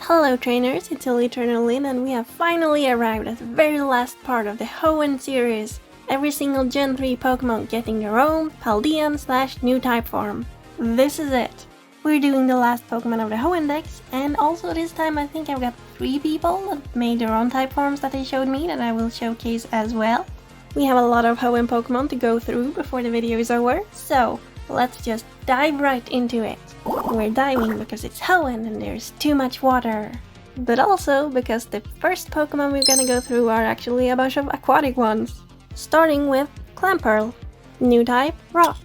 Hello trainers, it's Eternal Lynn and we have finally arrived at the very last part of the Hoenn series. Every single Gen 3 Pokemon getting their own Paldean / new type form. This is it. We're doing the last Pokemon of the Hoenn Dex, and also this time I think I've got 3 people that made their own type forms that they showed me that I will showcase as well. We have a lot of Hoenn Pokemon to go through before the video is over, so let's just dive right into it. We're diving because it's Hoenn and there's too much water. But also because the first Pokemon we're gonna go through are actually a bunch of aquatic ones. Starting with Clamperl, new type Rock.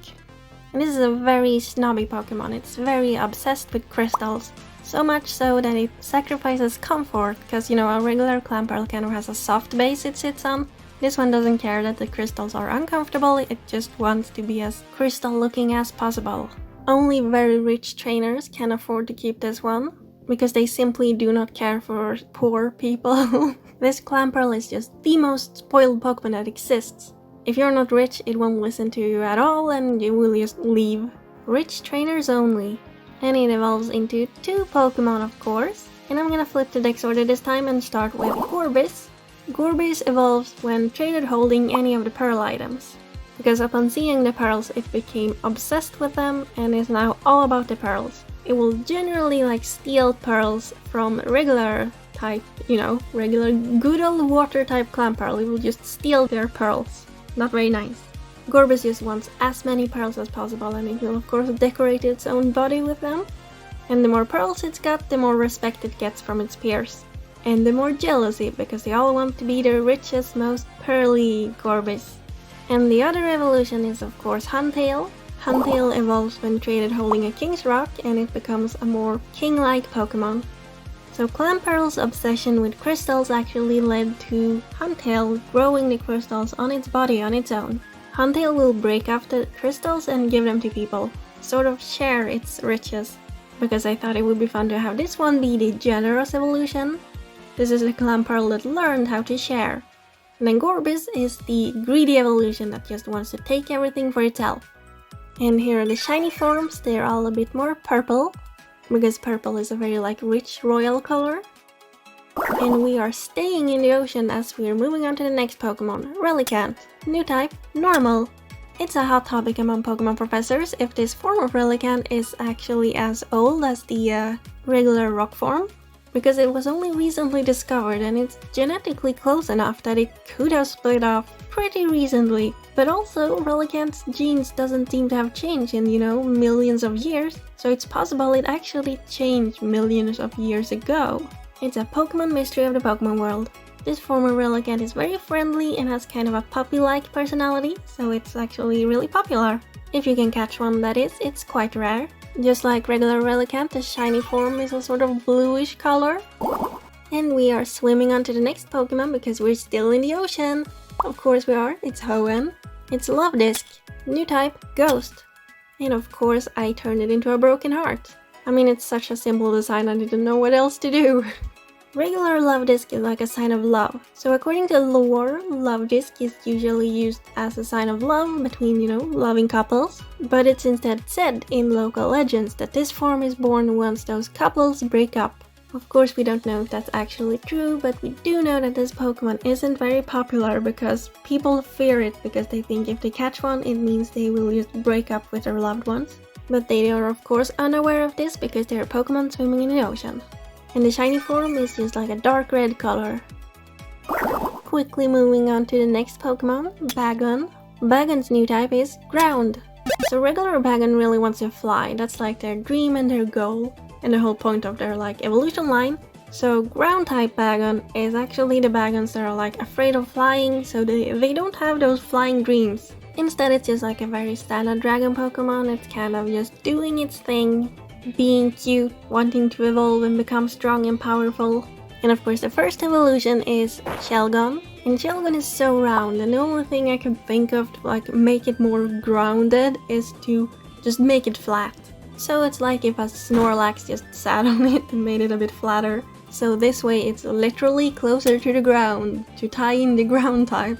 And this is a very snobby Pokemon, it's very obsessed with crystals. So much so that it sacrifices comfort, because you know a regular Clamperl kind of has a soft base it sits on. This one doesn't care that the crystals are uncomfortable, it just wants to be as crystal looking as possible. Only very rich trainers can afford to keep this one, because they simply do not care for poor people. This Clamperl is just the most spoiled Pokemon that exists. If you're not rich, it won't listen to you at all and you will just leave. Rich trainers only. And it evolves into 2 Pokemon of course. And I'm gonna flip the dex order this time and start with Gorbis. Gorbis evolves when traded holding any of the pearl items. Because upon seeing the pearls it became obsessed with them and is now all about the pearls. It will generally steal pearls from regular type, regular good old water type Clamperl. It will just steal their pearls. Not very nice. Gorbis just wants as many pearls as possible and it will of course decorate its own body with them. And the more pearls it's got, the more respect it gets from its peers. And the more jealousy, because they all want to be the richest, most pearly Gorbis. And the other evolution is of course Huntail. Huntail evolves when traded holding a King's Rock and it becomes a more king-like Pokemon. So Clamperl's obsession with crystals actually led to Huntail growing the crystals on its body on its own. Huntail will break up the crystals and give them to people, sort of share its riches. Because I thought it would be fun to have this one be the generous evolution. This is a Clamperl that learned how to share. And then Gorbis is the greedy evolution that just wants to take everything for itself. And here are the shiny forms, they're all a bit more purple. Because purple is a very rich royal color. And we are staying in the ocean as we're moving on to the next Pokemon, Relicanth. New type, normal. It's a hot topic among Pokemon professors if this form of Relicanth is actually as old as the regular rock form. Because it was only recently discovered and it's genetically close enough that it could have split off pretty recently. But also, Relicanth's genes doesn't seem to have changed in, millions of years, so it's possible it actually changed millions of years ago. It's a Pokemon mystery of the Pokemon world. This form of Relicanth is very friendly and has kind of a puppy-like personality, so it's actually really popular. If you can catch one, that is, it's quite rare. Just like regular Relicanth, the shiny form is a sort of bluish color. And we are swimming on to the next Pokemon because we're still in the ocean. Of course we are, it's Hoenn. It's Luvdisc, new type, Ghost. And of course I turned it into a broken heart. I mean, it's such a simple design I didn't know what else to do. Regular Luvdisc is like a sign of love. So according to lore, Luvdisc is usually used as a sign of love between, loving couples. But it's instead said in local legends that this form is born once those couples break up. Of course we don't know if that's actually true, but we do know that this Pokemon isn't very popular because people fear it because they think if they catch one it means they will just break up with their loved ones. But they are of course unaware of this because they are Pokemon swimming in the ocean. And the shiny form is just like a dark red color. Quickly moving on to the next Pokemon, Bagon. Bagon's new type is Ground. So regular Bagon really wants to fly, that's like their dream and their goal. And the whole point of their evolution line. So ground type Bagon is actually the Bagons that are afraid of flying, so they don't have those flying dreams. Instead it's just a very standard dragon Pokemon, it's kind of just doing its thing, being cute, wanting to evolve and become strong and powerful. And of course the first evolution is Shelgon. And Shelgon is so round and the only thing I can think of to make it more grounded is to just make it flat. So it's like if a Snorlax just sat on it and made it a bit flatter. So this way it's literally closer to the ground, to tie in the ground type.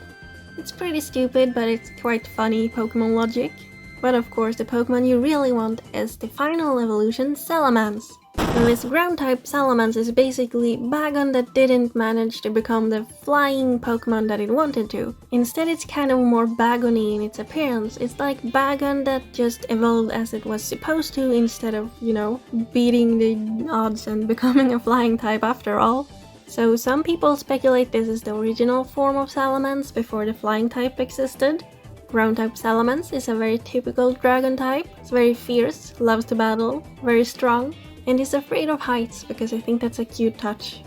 It's pretty stupid, but it's quite funny Pokemon logic. But of course the Pokemon you really want is the final evolution, Salamence. And this ground-type Salamence is basically Bagon that didn't manage to become the flying Pokemon that it wanted to. Instead, it's kind of more Bagony in its appearance. It's like Bagon that just evolved as it was supposed to instead of, you know, beating the odds and becoming a flying type after all. So some people speculate this is the original form of Salamence before the flying type existed. Ground-type Salamence is a very typical dragon type. It's very fierce, loves to battle, very strong, and is afraid of heights because I think that's a cute touch.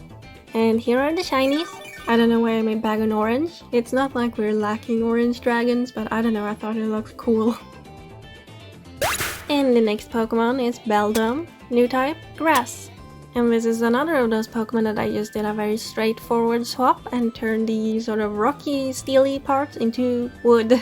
And here are the shinies. I don't know why I made Bagon orange. It's not like we're lacking orange dragons, but I don't know, I thought it looked cool. And the next Pokemon is Beldum, new type, Grass. And this is another of those Pokemon that I just did a very straightforward swap and turned the sort of rocky, steely parts into wood.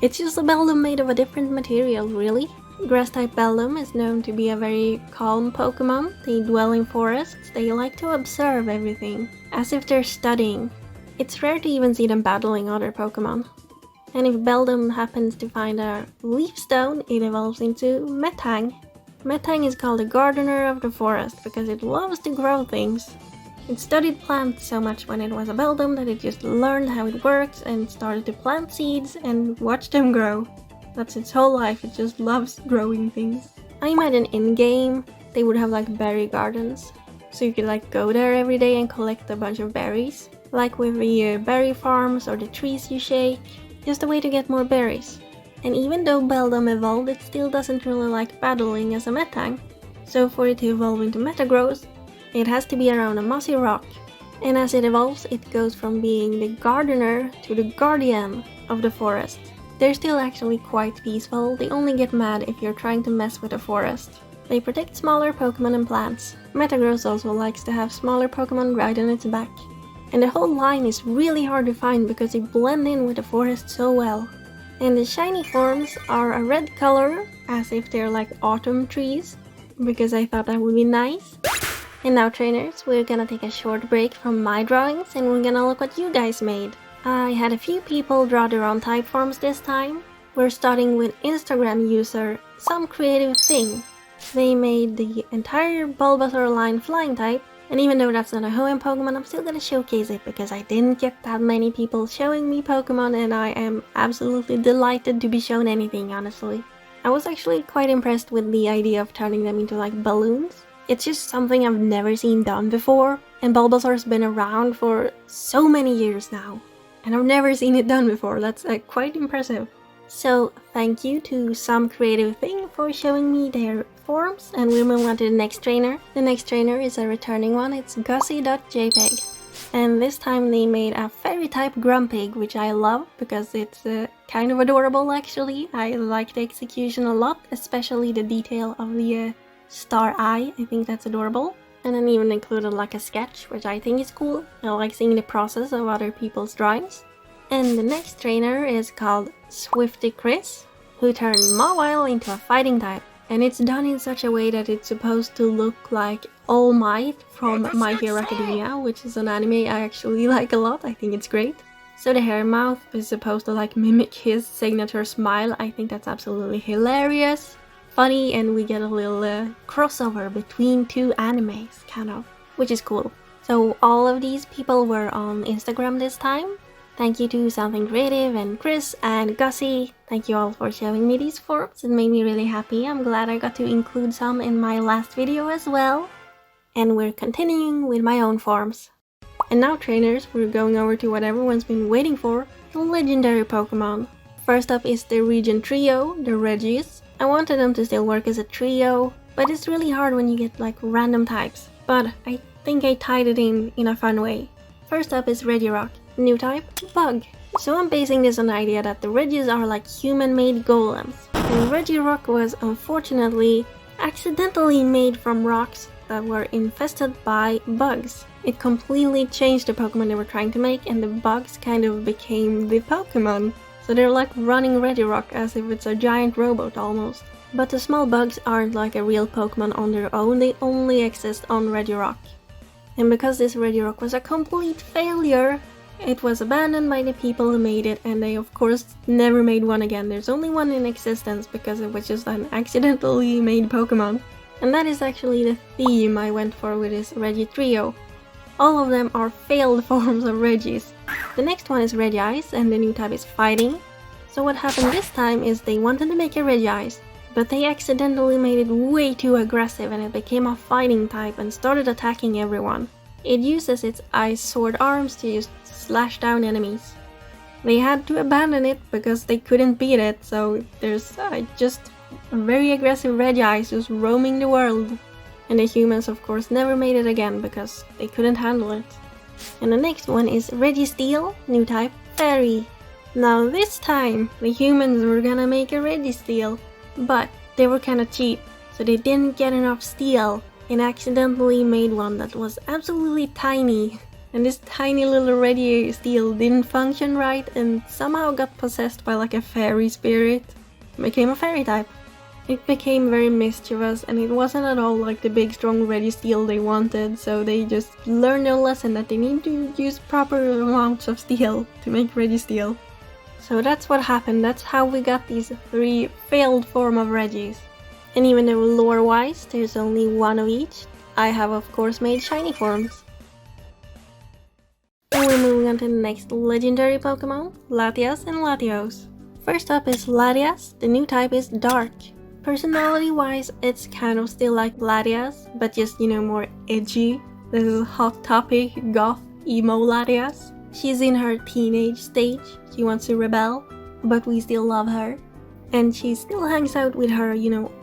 It's just a Beldum made of a different material, really. Grass-type Beldum is known to be a very calm Pokemon. They dwell in forests, they like to observe everything, as if they're studying. It's rare to even see them battling other Pokemon. And if Beldum happens to find a leaf stone, it evolves into Metang. Metang is called the gardener of the forest because it loves to grow things. It studied plants so much when it was a Beldum that it just learned how it works and started to plant seeds and watch them grow. That's its whole life, it just loves growing things. I imagine in-game, they would have like berry gardens. So you could like go there every day and collect a bunch of berries. Like with the berry farms or the trees you shake. Just a way to get more berries. And even though Beldum evolved, it still doesn't really like battling as a Metang. So for it to evolve into Metagross, it has to be around a mossy rock. And as it evolves, it goes from being the gardener to the guardian of the forest. They're still actually quite peaceful, they only get mad if you're trying to mess with the forest. They protect smaller Pokemon and plants. Metagross also likes to have smaller Pokemon ride on its back. And the whole line is really hard to find because they blend in with the forest so well. And the shiny forms are a red color, as if they're like autumn trees, because I thought that would be nice. And now trainers, we're gonna take a short break from my drawings and we're gonna look what you guys made. I had a few people draw their own type forms this time. We're starting with Instagram user Some Creative Thing. They made the entire Bulbasaur line flying type, and even though that's not a Hoenn Pokemon, I'm still gonna showcase it because I didn't get that many people showing me Pokemon and I am absolutely delighted to be shown anything, honestly. I was actually quite impressed with the idea of turning them into like balloons. It's just something I've never seen done before, and Bulbasaur's been around for so many years now. And I've never seen it done before, that's quite impressive. So thank you to Some Creative Thing for showing me their forms, and we'll move on to the next trainer. The next trainer is a returning one, it's Gussie.jpg. And this time they made a fairy type Grumpig, which I love because it's kind of adorable actually. I like the execution a lot, especially the detail of the star eye, I think that's adorable. And then even included like a sketch, which I think is cool. I like seeing the process of other people's drawings. And the next trainer is called Swifty Chris, who turned Mawile into a fighting type. And it's done in such a way that it's supposed to look like All Might from My Hero Academia, which is an anime I actually like a lot, I think it's great. So the hair mouth is supposed to like mimic his signature smile, I think that's absolutely hilarious. Funny, and we get a little crossover between two animes, kind of, which is cool. So all of these people were on Instagram this time. Thank you to Something Creative and Chris and Gussie. Thank you all for showing me these forms, it made me really happy. I'm glad I got to include some in my last video as well. And we're continuing with my own forms. And now trainers, we're going over to what everyone's been waiting for, the legendary Pokemon. First up is the Region Trio, the Regis. I wanted them to still work as a trio, but it's really hard when you get like random types. But I think I tied it in a fun way. First up is Regirock, new type, Bug. So I'm basing this on the idea that the Regis are like human-made golems. And Regirock was unfortunately accidentally made from rocks that were infested by bugs. It completely changed the Pokemon they were trying to make, and the bugs kind of became the Pokemon. So they're like running Regirock as if it's a giant robot almost. But the small bugs aren't like a real Pokemon on their own, they only exist on Regirock. And because this Regirock was a complete failure, it was abandoned by the people who made it, and they of course never made one again. There's only one in existence because it was just an accidentally made Pokemon. And that is actually the theme I went for with this Reggie trio. All of them are failed forms of Regis. The next one is Regice, and the new type is Fighting. So what happened this time is they wanted to make a Regice, but they accidentally made it way too aggressive and it became a fighting type and started attacking everyone. It uses its ice sword arms to just slash down enemies. They had to abandon it because they couldn't beat it, so there's just a very aggressive Regice just roaming the world. And the humans of course never made it again because they couldn't handle it. And the next one is Registeel, new type, Fairy. Now this time the humans were gonna make a Registeel, but they were kinda cheap, so they didn't get enough steel and accidentally made one that was absolutely tiny. And this tiny little Registeel didn't function right and somehow got possessed by like a fairy spirit. It became a fairy type. It became very mischievous and it wasn't at all like the big strong Registeel they wanted, so they just learned their lesson that they need to use proper amounts of steel to make Registeel. So that's what happened, that's how we got these 3 failed form of Regis. And even though lore-wise there's only one of each, I have of course made shiny forms. And we're moving on to the next legendary Pokemon, Latias and Latios. First up is Latias, the new type is Dark. Personality-wise, it's kind of still like Latias, but just, more edgy. This is hot topic, goth, emo Latias. She's in her teenage stage, she wants to rebel, but we still love her. And she still hangs out with her,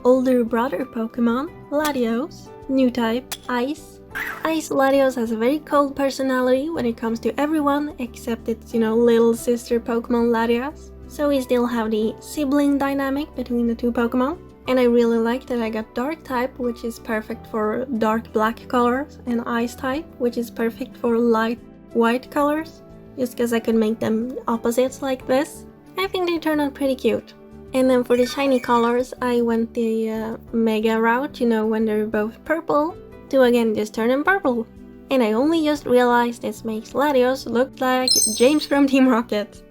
older brother Pokemon, Latios. New type, Ice. Ice Latios has a very cold personality when it comes to everyone, except its, little sister Pokemon Latias. So we still have the sibling dynamic between the two Pokemon. And I really like that I got Dark type, which is perfect for dark black colors, and Ice type, which is perfect for light white colors, just because I could make them opposites like this. I think they turn out pretty cute. And then for the shiny colors, I went the Mega route, when they're both purple, to again just turn them purple. And I only just realized this makes Latios look like James from Team Rocket.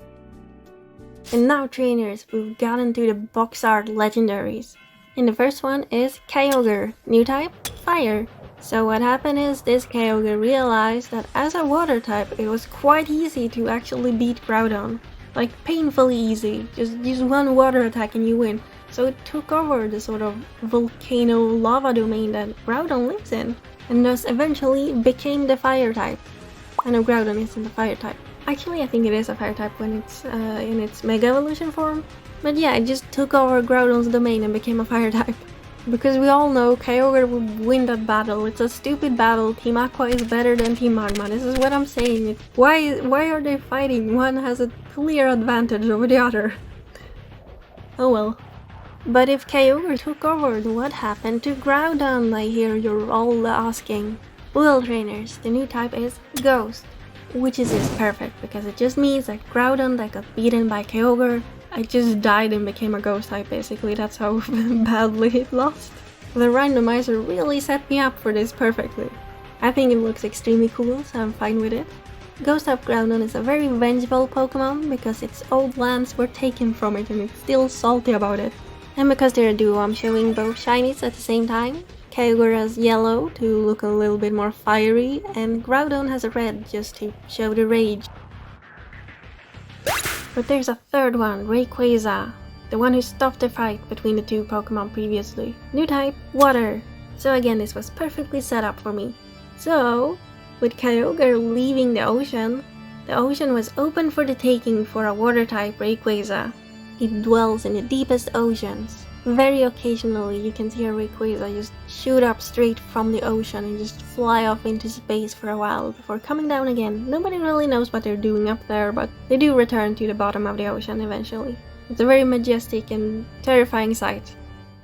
And now trainers, we've gotten to the box art legendaries. And the first one is Kyogre, new type, Fire. So what happened is this Kyogre realized that as a water type it was quite easy to actually beat Groudon. Like painfully easy, just use one water attack and you win. So it took over the sort of volcano lava domain that Groudon lives in, and thus eventually became the fire type. I know Groudon isn't a fire type. Actually, I think it is a fire type when it's in its Mega Evolution form. But yeah, it just took over Groudon's domain and became a fire type. Because we all know Kyogre would win that battle. It's a stupid battle. Team Aqua is better than Team Magma. This is what I'm saying. Why are they fighting? One has a clear advantage over the other. Oh well. But if Kyogre took over, what happened to Groudon? I hear you're all asking. Well, trainers, the new type is Ghost. Which is just perfect, because it just means that Groudon that got beaten by Kyogre, I just died and became a ghost type basically, that's how badly it lost. The randomizer really set me up for this perfectly. I think it looks extremely cool, so I'm fine with it. Ghost type Groudon is a very vengeful Pokemon because its old lands were taken from it and it's still salty about it. And because they're a duo, I'm showing both shinies at the same time. Kyogre has yellow to look a little bit more fiery, and Groudon has a red just to show the rage. But there's a third one, Rayquaza, the one who stopped the fight between the two Pokemon previously. New type, Water. So again, this was perfectly set up for me. So, with Kyogre leaving the ocean was open for the taking for a water type Rayquaza. It dwells in the deepest oceans. Very occasionally you can see a Rayquaza just shoot up straight from the ocean and just fly off into space for a while before coming down again. Nobody really knows what they're doing up there, but they do return to the bottom of the ocean eventually. It's a very majestic and terrifying sight.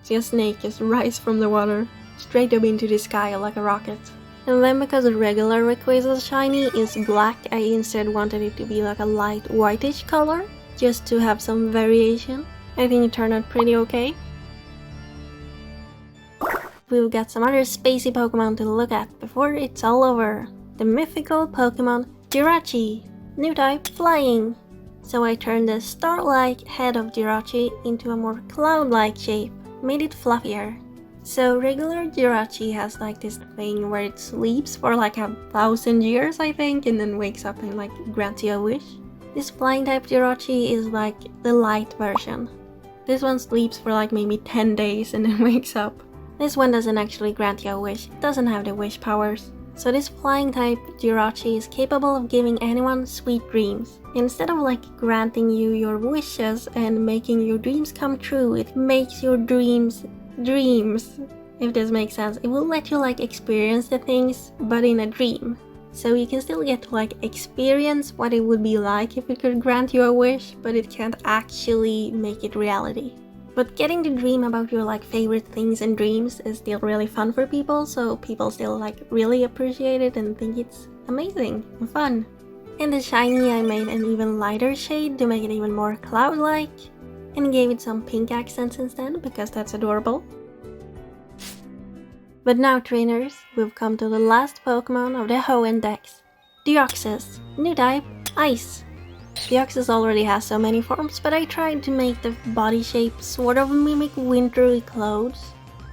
See a snake just rise from the water, straight up into the sky like a rocket. And then because the regular Rayquaza's shiny is black, I instead wanted it to be like a light whitish color, just to have some variation. I think it turned out pretty okay. We've got some other spacey Pokemon to look at before it's all over. The mythical Pokemon Jirachi, new type Flying. So I turned the star-like head of Jirachi into a more cloud-like shape, made it fluffier. So regular Jirachi has like this thing where it sleeps for like 1,000 years, I think, and then wakes up and like grants you a wish. This flying type Jirachi is like the light version. This one sleeps for like maybe 10 days and then wakes up. This one doesn't actually grant you a wish, it doesn't have the wish powers. So this flying type Jirachi is capable of giving anyone sweet dreams. Instead of like granting you your wishes and making your dreams come true, it makes your dreams, if this makes sense. It will let you like experience the things, but in a dream. So you can still get to like experience what it would be like if it could grant you a wish, but it can't actually make it reality. But getting to dream about your like favorite things and dreams is still really fun for people, so people still like really appreciate it and think it's amazing and fun. In the shiny I made an even lighter shade to make it even more cloud-like, and gave it some pink accents instead because that's adorable. But now trainers, we've come to the last Pokemon of the Hoenn Dex. Deoxys, new type, Ice. Deoxys already has so many forms, but I tried to make the body shape sort of mimic wintry clothes.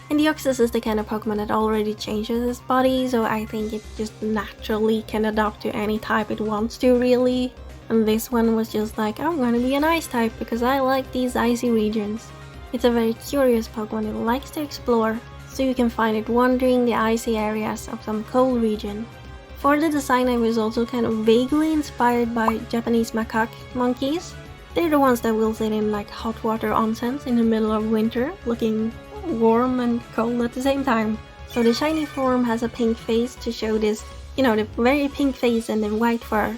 And Deoxys is the kind of Pokemon that already changes its body, so I think it just naturally can adapt to any type it wants to really. And this one was just like, I'm gonna be an ice type because I like these icy regions. It's a very curious Pokemon, it likes to explore, so you can find it wandering the icy areas of some cold region. For the design I was also kind of vaguely inspired by Japanese macaque monkeys. They're the ones that will sit in like hot water onsens in the middle of winter, looking warm and cold at the same time. So the shiny form has a pink face to show this, you know, the very pink face and the white fur.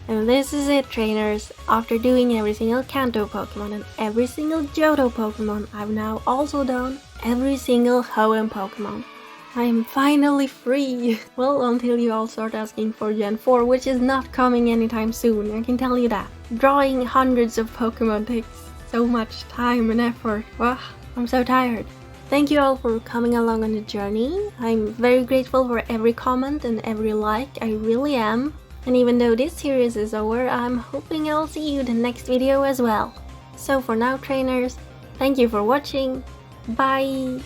And this is it trainers, after doing every single Kanto Pokemon and every single Johto Pokemon, I've now also done every single Hoenn Pokemon. I am finally free! Well, until you all start asking for Gen 4, which is not coming anytime soon, I can tell you that. Drawing hundreds of Pokemon takes so much time and effort. Ugh, I'm so tired. Thank you all for coming along on the journey. I'm very grateful for every comment and every like, I really am. And even though this series is over, I'm hoping I'll see you in the next video as well. So for now trainers, thank you for watching, bye!